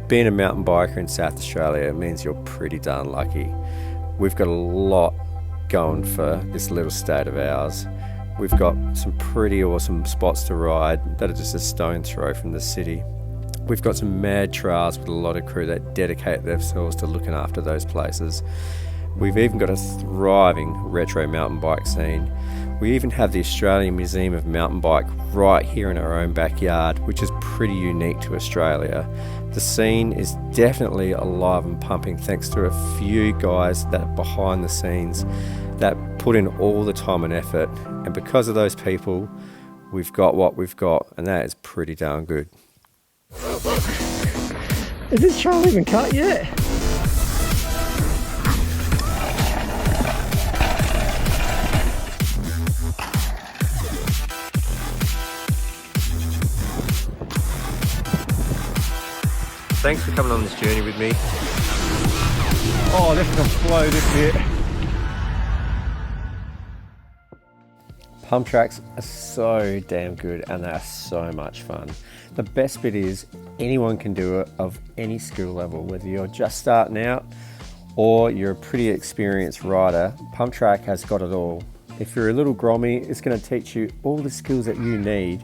Being a mountain biker in South Australia means you're pretty darn lucky. We've got a lot going for this little state of ours. We've got some pretty awesome spots to ride that are just a stone's throw from the city. We've got some mad trails with a lot of crew that dedicate themselves to looking after those places. We've even got a thriving retro mountain bike scene. We even have the Australian Museum of Mountain Bike right here in our own backyard, which is pretty unique to Australia. The scene is definitely alive and pumping thanks to a few guys that are behind the scenes that put in all the time and effort. And because of those people, we've got what we've got, and that is pretty darn good. Is this trail even cut yet? Thanks for coming on this journey with me. Oh, this is a flow, this bit. Pumptracks are so damn good and they are so much fun. The best bit is anyone can do it of any skill level, whether you're just starting out or you're a pretty experienced rider. Pumptrack has got it all. If you're a little grommy, it's going to teach you all the skills that you need,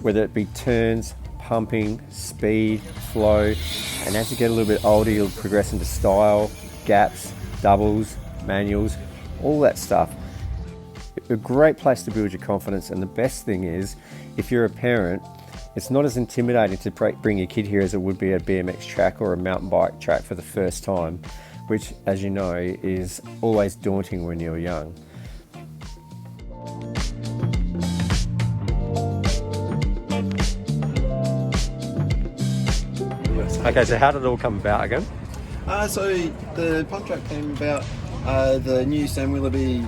whether it be turns, pumping, speed, flow, and as you get a little bit older, you'll progress into style, gaps, doubles, manuals, all that stuff. A great place to build your confidence, and the best thing is, if you're a parent, it's not as intimidating to bring your kid here as it would be a BMX track or a mountain bike track for the first time, which, as you know, is always daunting when you're young. Okay, so how did it all come about again? So the Pumptrack came about, the new Sam Willoughby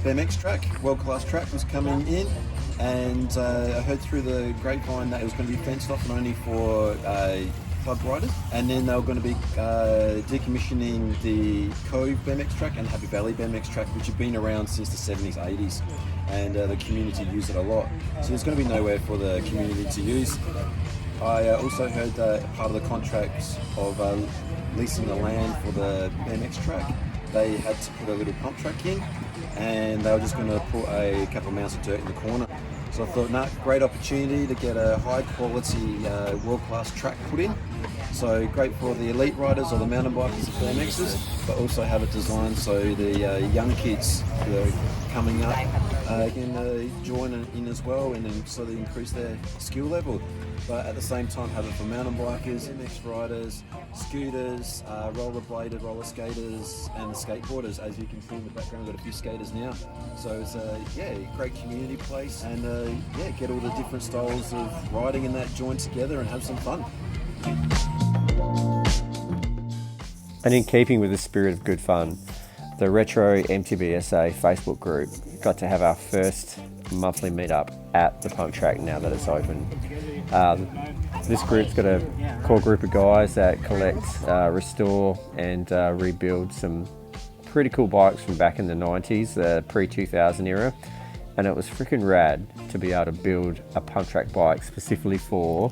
BMX track, world-class track, was coming in, and I heard through the grapevine that it was going to be fenced off and only for club riders, and then they were going to be decommissioning the Cove BMX track and Happy Valley BMX track, which have been around since the 70s, 80s, and the community use it a lot. So there's going to be nowhere for the community to use. I also heard that part of the contracts of leasing the land for the BMX track, they had to put a little pump track in, and they were just going to put a couple of mounds of dirt in the corner. So I thought, great opportunity to get a high quality world-class track put in. So great for the elite riders or the mountain bikers and BMXers, but also have it designed so the young kids who are coming up can join in as well, and then so they increase their skill level. But at the same time have it for mountain bikers, MX riders, scooters, rollerbladed, roller skaters, and skateboarders. As you can see in the background, we've got a few skaters now. So it's a great community place, and get all the different styles of riding in that joined together and have some fun. And in keeping with the spirit of good fun, the Retro MTB SA Facebook group got to have our first monthly meetup at the Pumptrack now that it's open. This group's got a core group of guys that collect, restore and rebuild some pretty cool bikes from back in the 90s, the pre-2000 era, and it was freaking rad to be able to build a Pumptrack bike specifically for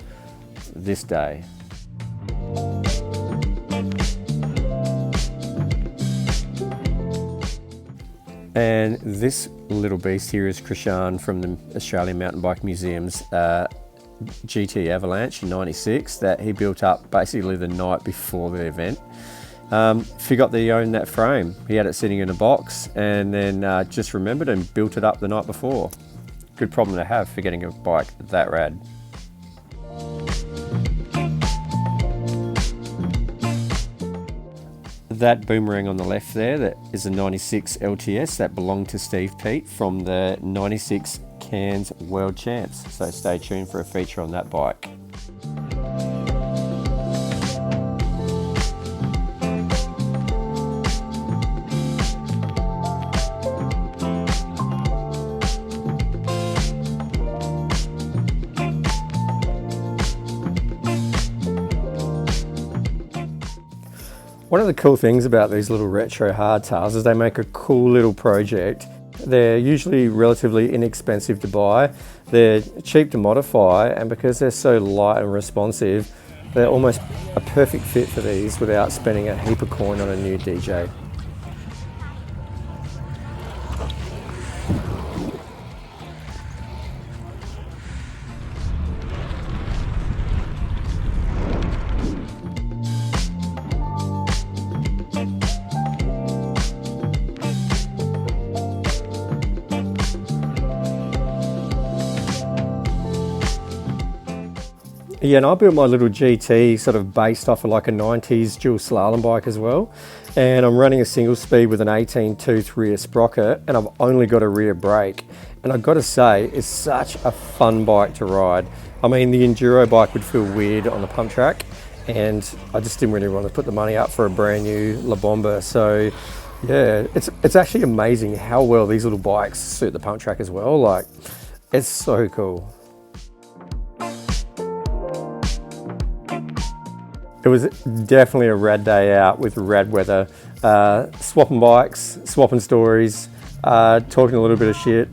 this day. And this little beast here is Krishan from the Australian Mountain Bike Museum's GT Avalanche in '96 that he built up basically the night before the event. Forgot that he owned that frame. He had it sitting in a box and then just remembered and built it up the night before. Good problem to have for getting a bike that rad. That boomerang on the left there, that is a 96 LTS that belonged to Steve Pete from the 96 Cairns World Champs. So stay tuned for a feature on that bike. One of the cool things about these little retro hardtails is they make a cool little project. They're usually relatively inexpensive to buy, they're cheap to modify, and because they're so light and responsive, They're almost a perfect fit for these without spending a heap of coin on a new DJ. Yeah, and I built my little GT sort of based off of like a 90s dual slalom bike as well. And I'm running a single speed with an 18-tooth rear sprocket, and I've only got a rear brake. And I've got to say, it's such a fun bike to ride. I mean, the enduro bike would feel weird on the Pumptrack, and I just didn't really want to put the money up for a brand new La Bomba. So yeah, it's actually amazing how well these little bikes suit the Pumptrack as well. Like, it's so cool. It was definitely a rad day out with rad weather, swapping bikes, swapping stories, talking a little bit of shit,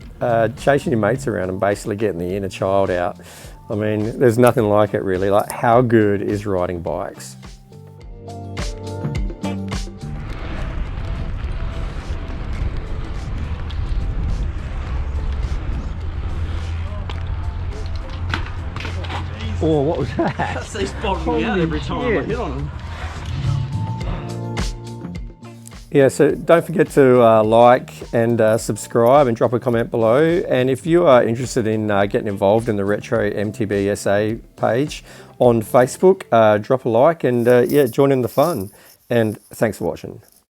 chasing your mates around and basically getting the inner child out. I mean, there's nothing like it really. Like, how good is riding bikes? Oh, what was that? They spot me out every time I hit on them. Yeah, so don't forget to like and subscribe and drop a comment below. And if you are interested in getting involved in the Retro MTB SA page on Facebook, drop a like and yeah, join in the fun. And thanks for watching.